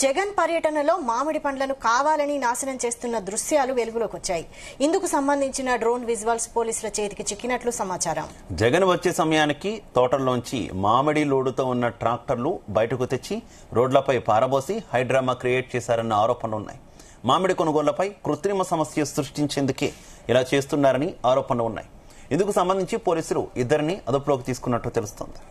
జగన్ పర్యటనలో మామిడి పండ్లను కావాలని నాశనం చేస్తున్న దృశ్యాలు వెలుగులోకి వచ్చాయి. ఇందుకు సంబంధించిన డ్రోన్ విజువల్స్ పోలీసుల చేతికి చిక్కినట్లు సమాచారం. జగన్ వచ్చే సమయానికి తోటల్లోంచి మామిడి లోడుతో ఉన్న ట్రాక్టర్లు బయటకు తెచ్చి రోడ్లపై పారబోసి హైడ్రామా క్రియేట్ చేశారన్న ఆరోపణలు ఉన్నాయి. మామిడి కొనుగోళ్లపై కృత్రిమ సమస్య సృష్టించేందుకే ఇలా చేస్తున్నారని ఆరోపణలు ఉన్నాయి. ఇందుకు సంబంధించి పోలీసులు ఇద్దరిని అదుపులోకి తీసుకున్నట్టు తెలుస్తోంది.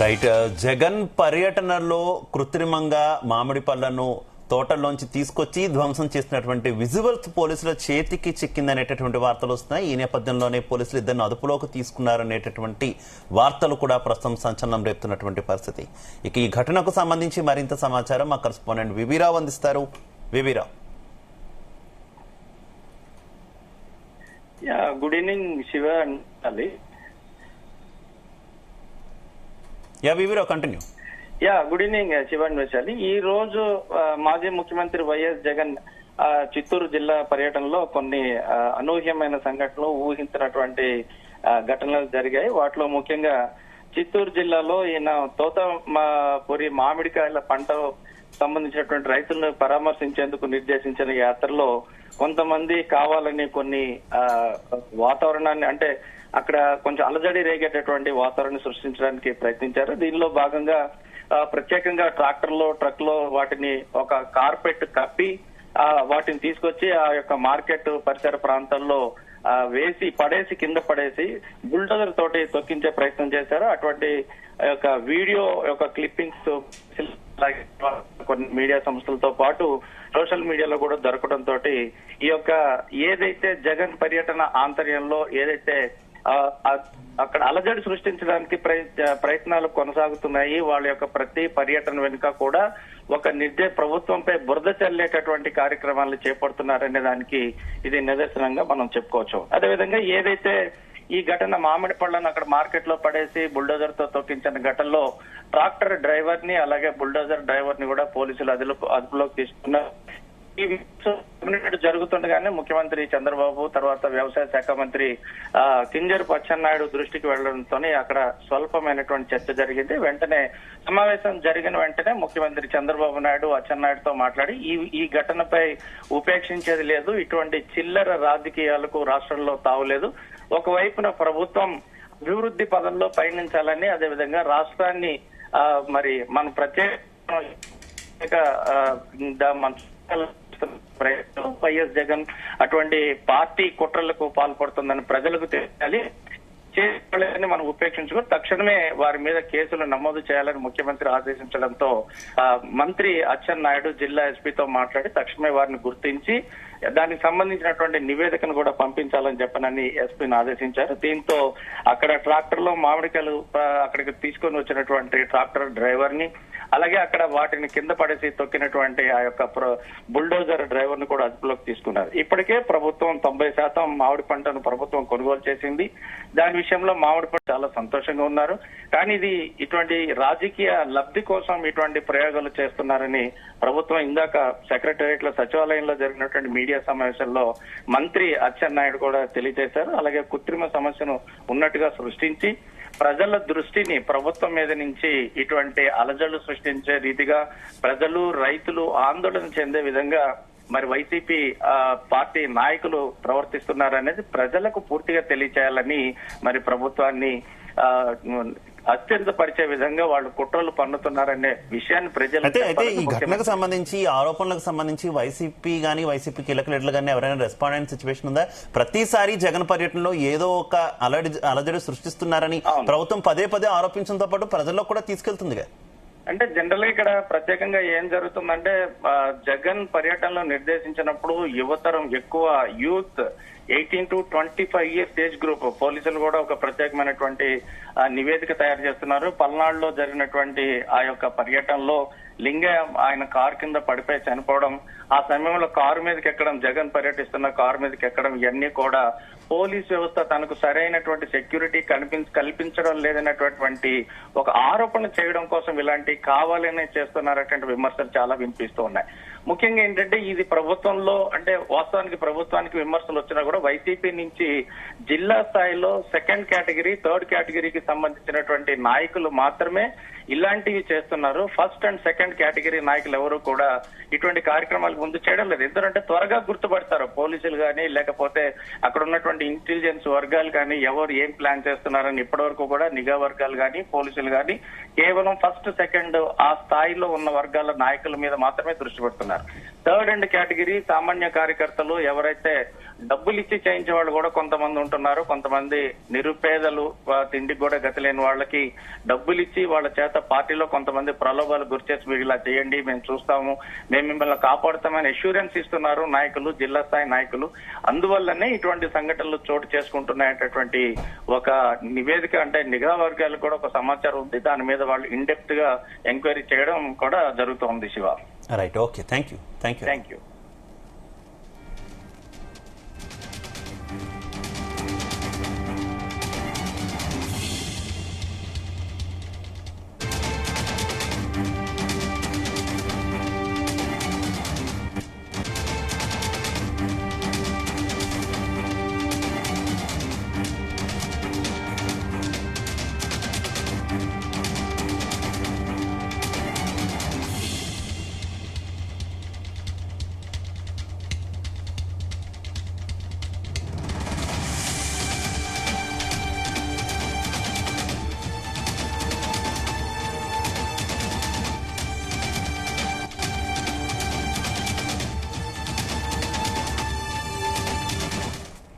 రైట్, జగన్ పర్యటనలో కృత్రిమంగా మామిడి పళ్లను తోటల్లోంచి తీసుకొచ్చి ధ్వంసం చేసినటువంటి విజువల్స్ పోలీసుల చేతికి చిక్కిందనేటటువంటి వార్తలు వస్తున్నాయి. ఈ నేపథ్యంలోనే పోలీసులు ఇద్దరిని అదుపులోకి తీసుకున్నారనేటటువంటి వార్తలు కూడా ప్రస్తుతం సంచలనం రేపుతున్నటువంటి పరిస్థితి. ఇక ఈ ఘటనకు సంబంధించి మరింత సమాచారం మా కరెస్పాండెంట్ విబిరావు అందిస్తారు. విబిరావు. Good evening Shiva. Continue. Good evening Sivan Vaishali. ఈ రోజు మాజీ ముఖ్యమంత్రి వైఎస్ జగన్ చిత్తూరు జిల్లా పర్యటనలో కొన్ని అనూహ్యమైన సంఘటనలు, ఊహించినటువంటి ఘటనలు జరిగాయి. వాటిలో ముఖ్యంగా చిత్తూరు జిల్లాలో ఈయన తోటపూరి మామిడికాయల పంట సంబంధించినటువంటి రైతులను పరామర్శించేందుకు నిర్దేశించిన యాత్రలో కొంతమంది కావాలని కొన్ని వాతావరణాన్ని, అంటే అక్కడ కొంచెం అలజడి రేగేటటువంటి వాతావరణాన్ని సృష్టించడానికి ప్రయత్నించారు. దీనిలో భాగంగా ప్రత్యేకంగా ట్రక్ లో వాటిని ఒక కార్పెట్ కప్పి వాటిని తీసుకొచ్చి ఆ యొక్క మార్కెట్ పరిసర ప్రాంతాల్లో పడేసి కింద పడేసి బుల్డోజర్ తోటి తొక్కించే ప్రయత్నం చేశారు. అటువంటి యొక్క వీడియో యొక్క క్లిప్పింగ్స్ కొన్ని మీడియా సంస్థలతో పాటు సోషల్ మీడియాలో కూడా దొరకడంతో ఈ యొక్క ఏదైతే జగన్ పర్యటన ఆంతర్యంలో ఏదైతే అక్కడ అలజడి సృష్టించడానికి ప్రయత్నాలు కొనసాగుతున్నాయి. వాళ్ళ యొక్క ప్రతి పర్యటన వెనుక కూడా ఒక ప్రభుత్వంపై బురద చల్లేటటువంటి కార్యక్రమాలు చేపడుతున్నారనే దానికి ఇది నిదర్శనంగా మనం చెప్పుకోవచ్చు. అదేవిధంగా ఏదైతే ఈ ఘటన మామిడి పళ్లను అక్కడ మార్కెట్ లో పడేసి బుల్డోజర్ తో తొక్కించిన ఘటనలో ట్రాక్టర్ డ్రైవర్ ని అలాగే బుల్డోజర్ డ్రైవర్ ని కూడా పోలీసులు అదుపులోకి తీసుకున్నారు. ఈ జరుగుతుండగానే ముఖ్యమంత్రి చంద్రబాబు, తర్వాత వ్యవసాయ శాఖ మంత్రి కింజరాపు అచ్చెన్నాయుడు దృష్టికి వెళ్లడంతో అక్కడ స్వల్పమైనటువంటి చర్చ జరిగింది. వెంటనే సమావేశం జరిగిన వెంటనే ముఖ్యమంత్రి చంద్రబాబు నాయుడు అచ్చెన్నాయుడుతో మాట్లాడి ఈ ఘటనపై ఉపేక్షించేది లేదు, ఇటువంటి చిల్లర రాజకీయాలకు రాష్ట్రంలో తావులేదు. ఒకవైపున ప్రభుత్వం అభివృద్ధి పదంలో పయనించాలని, అదేవిధంగా రాష్ట్రాన్ని మరి మన ప్రత్యేక వైఎస్ జగన్ అటువంటి పార్టీ కుట్రలకు పాల్పడుతుందని ప్రజలకు తెలియాలి. చేయాలని మనం ఉపేక్షించుకుని తక్షణమే వారి మీద కేసులు నమోదు చేయాలని ముఖ్యమంత్రి ఆదేశించడంతో మంత్రి అచ్చెన్నాయుడు జిల్లా ఎస్పీతో మాట్లాడి తక్షణమే వారిని గుర్తించి దానికి సంబంధించినటువంటి నివేదికను కూడా పంపించాలని చెప్పనని ఎస్పీని ఆదేశించారు. దీంతో అక్కడ ట్రాక్టర్ లో మామిడికాయలు అక్కడికి తీసుకొని వచ్చినటువంటి ట్రాక్టర్ డ్రైవర్ ని, అలాగే అక్కడ వాటిని కింద పడేసి తొక్కినటువంటి ఆ యొక్క బుల్డోజర్ డ్రైవర్ ని కూడా అదుపులోకి తీసుకున్నారు. ఇప్పటికే ప్రభుత్వం 90% మామిడి పంటను ప్రభుత్వం కొనుగోలు చేసింది. దాని విషయంలో మామిడి పంట చాలా సంతోషంగా ఉన్నారు. కానీ ఇది ఇటువంటి రాజకీయ లబ్ధి కోసం ఇటువంటి ప్రయోగాలు చేస్తున్నారని ప్రభుత్వం ఇందాక సెక్రటేరియట్ లో సచివాలయంలో జరిగినటువంటి మీడియా సమావేశంలో మంత్రి అచ్చెన్నాయుడు కూడా తెలియజేశారు. అలాగే కృత్రిమ సమస్యను ఉన్నట్టుగా సృష్టించి ప్రజల దృష్టిని ప్రభుత్వం మీద నుంచి ఇటువంటి అలజడులు సృష్టించే రీతిగా ప్రజలు, రైతులు ఆందోళన చెందే విధంగా మరి వైసీపీ పార్టీ నాయకులు ప్రవర్తిస్తున్నారనేది ప్రజలకు పూర్తిగా తెలియచేయాలని మరి ప్రభుత్వాన్ని అత్యంతపరిచే విధంగా వాళ్ళు కుట్రలు పన్నుతున్నారనే విషయాన్ని ప్రజలు. అయితే ఈ ఘటనకు సంబంధించి, ఆరోపణలకు సంబంధించి వైసీపీ కీలక లీడర్లు కానీ ఎవరైనా రెస్పాండ్ సిచ్యువేషన్ ఉందా? ప్రతిసారి జగన్ పర్యటనలో ఏదో ఒక అలజడి సృష్టిస్తున్నారని ప్రభుత్వం పదే ఆరోపించడంతో పాటు ప్రజల్లో కూడా తీసుకెళ్తుందిగా. అంటే జనరల్ గా ఇక్కడ ప్రత్యేకంగా ఏం జరుగుతుందంటే జగన్ పర్యటనలో నిర్దేశించినప్పుడు యువతరం ఎక్కువ youth 18 to 25 years age group పోలీసులు కూడా ఒక ప్రత్యేకమైనటువంటి నివేదిక తయారు చేస్తున్నారు. పల్నాడులో జరిగినటువంటి ఆ యొక్క పర్యటనలో లింగయ్య ఆయన కారు కింద పడిపోయి చనిపోవడం, ఆ సమయంలో కారు మీదకి ఎక్కడం, జగన్ పర్యటిస్తున్న కారు మీదకి ఎక్కడం, ఇవన్నీ కూడా పోలీస్ వ్యవస్థ తనకు సరైనటువంటి సెక్యూరిటీ కల్పించడం లేదన్నటువంటి ఒక ఆరోపణ చేయడం కోసం ఇలాంటి కావాలని చేస్తున్నారటువంటి విమర్శలు చాలా వినిపిస్తూ ఉన్నాయి. ముఖ్యంగా ఏంటంటే ఇది ప్రభుత్వంలో అంటే వాస్తవానికి ప్రభుత్వానికి విమర్శలు వచ్చినా కూడా వైసీపీ నుంచి జిల్లా స్థాయిలో సెకండ్ కేటగిరీ, థర్డ్ కేటగిరీకి సంబంధించినటువంటి నాయకులు మాత్రమే ఇలాంటివి చేస్తున్నారు. ఫస్ట్ అండ్ సెకండ్ కేటగిరీ నాయకులు ఎవరు కూడా ఇటువంటి కార్యక్రమాలకు ముందు చేయడం లేదు. ఎందుకంటే త్వరగా గుర్తుపడతారు పోలీసులు కానీ లేకపోతే అక్కడ ఉన్నటువంటి ఇంటెలిజెన్స్ వర్గాలు కానీ ఎవరు ఏం ప్లాన్ చేస్తున్నారని ఇప్పటి వరకు కూడా నిఘా వర్గాలు కానీ పోలీసులు కానీ కేవలం ఫస్ట్ సెకండ్ ఆ స్థాయిలో ఉన్న వర్గాల నాయకుల మీద మాత్రమే దృష్టి పెడుతున్నారు. థర్డ్ అండ్ కేటగిరీ సామాన్య కార్యకర్తలు ఎవరైతే డబ్బులు ఇచ్చి చేయించే వాళ్ళు కూడా కొంతమంది ఉంటున్నారు. కొంతమంది నిరుపేదలు తిండికి కూడా గతి లేని వాళ్ళకి డబ్బులు ఇచ్చి వాళ్ళ చేత పార్టీలో కొంతమంది ప్రలోభాలు గురిచేసి మీరు ఇలా చేయండి, మేము చూస్తాము, మేము మిమ్మల్ని కాపాడుతామని అష్యూరెన్స్ ఇస్తున్నారు నాయకులు, జిల్లా స్థాయి నాయకులు. అందువల్లనే ఇటువంటి సంఘటనలు చోటు చేసుకుంటున్నటువంటి ఒక నివేదిక అంటే నిఘా వర్గాలకు కూడా ఒక సమాచారం ఉంది. దాని మీద వాళ్ళు ఇన్ డెప్త్ గా ఎంక్వైరీ చేయడం కూడా జరుగుతోంది. Shiva, right, okay, thank you. Thank you.